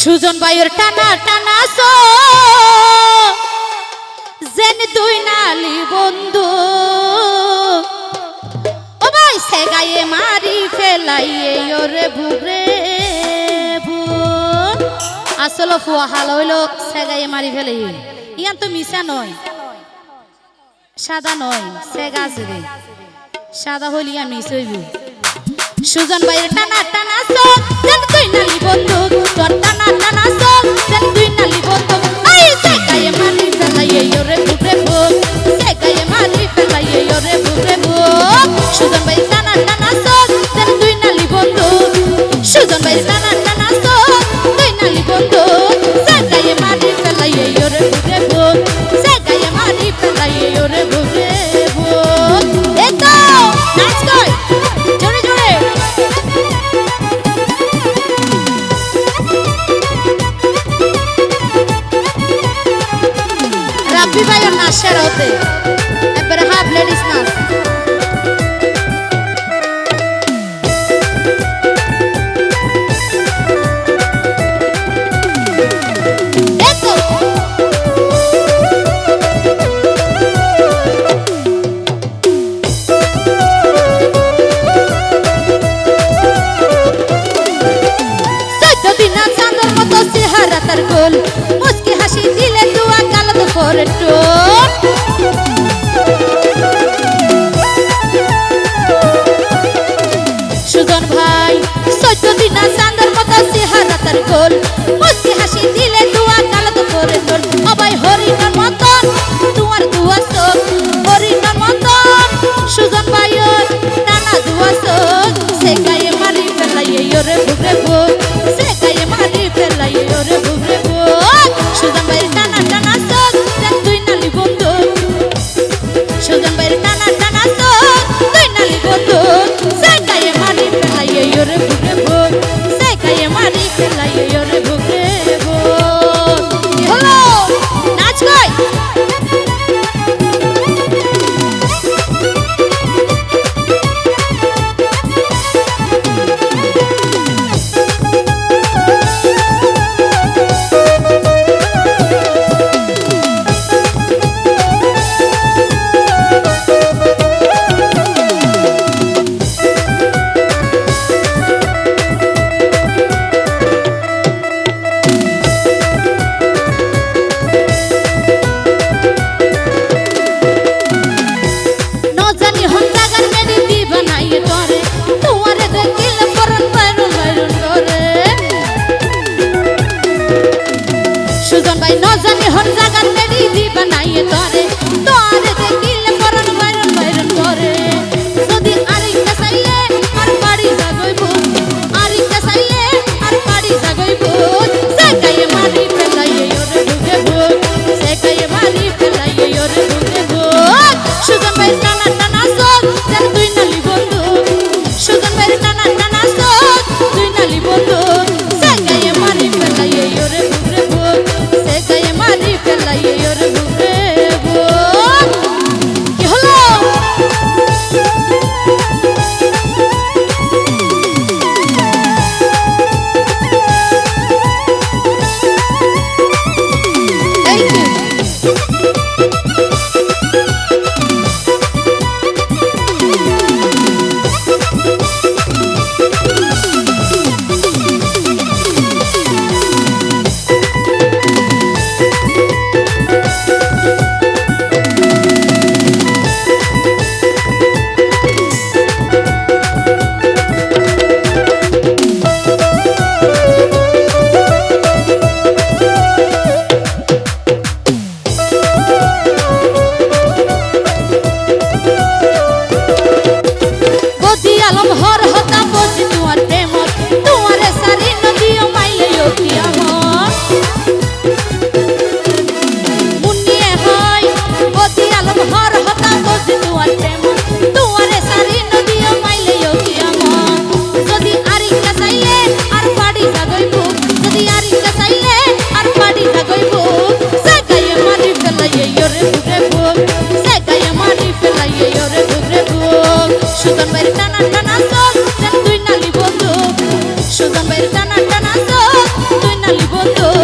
সুজন ভাইয়ের টানা টানা সো জেন দুই নালি বন্ধু ও ভাই সে গায়ে মারি ফেলাইয়ে ওরে বুবরে বু আসলে ফুয়া হাল হইল সে গায়ে মারি ফেলাই ইয়ান তো মিশা নয় সাদা নয় সে গাছ রে সাদা হইলি আমি মিশ হইব সুজন ভাইয়ের টানা টানা সো জেন দুই নালি বন্ধু তোর টানা টানা সো জেন দুই নালি বন্ধু আই সে গায়ে মারি ফেলাইয়ে ওরে বুবরে বু সে গায়ে মারি ফেলাইয়ে ওরে বুবরে বু সুজন ভাইয়ের টানা টানা সো জেন দুই নালি বন্ধু সুজন ভাইয়ের টানা টানা সো দুই নালি বন্ধু সে গায়ে মারি ফেলাইয়ে ওরে বুবরে বু সে গায়ে মারি ফেলাইয়ে ওরে বুবরে বু এই তো নাচ কর জোরে জোরে রাব্বি ভাইয়ের নাচের হতে একবারে হাফ লেডিস নাচ তার গোল মুস্কি হাসি দিলে দুয়া কাল তো করে টোপ সুজন ভাই 14 দিন চাঁদের মতো চেহারা তার গোল মুস্কি হাসি দিলে দুয়া কাল তো করে টোপ ও ভাই হরিণের মতন তোমার দুয়া চোখ হরিণের মতন সুজন ভাইয়ের টানা দুয়া চোখ সে গায়ে মারি ফেলাইয়ে ওরে বুবরে বু সে গায়ে মারি ফেলাইয়ে ওরে বুবরে বু সুজন ভাইয়ের টানা টানা চোখ যেন দুই নালি বন্ধু সুজন ভাইয়ের টানা টানা চোখ দুই নালি বন্ধু সে গায়ে মারি ফেলাইয়ে ওরে বুবরে বু সে গায়ে মারি ফেলাইয়ে ওরে বুবরে বু কি হলো নাচ কই সুজন ভাই ন জানি হর জাগার মেডি দি বানাইয়ে তরে তোরে দেখিলে পরন বাইরন বাইরন করে যদি আরেকটা চাইলে আর বাড়ি জাগইব আরেকটা চাইলে আর বাড়ি জাগইব সে গায়ে মারি ফেলাইয়ে ওরে বুকে বুক সে গায়ে মারি ফেলাইয়ে ওরে বুকে বুক সুজন ভাই টানা টানা চোখ যেন দুই নালি বন্ধু সুজন ভাই টানা টানা চোখ দুই নালি বন্ধু সে গায়ে মারি ফেলাইয়ে ওরে বুকে বুক সে গায়ে মারি ফেলাইয়ে ওরে বুকে বুক কি হলো সুজন ভাইয়ের টানা টানা চোখ যেন দুই নালি বন্ধু সুজন ভাইয়ের টানা টানা চোখ দুই খালি বন্ধু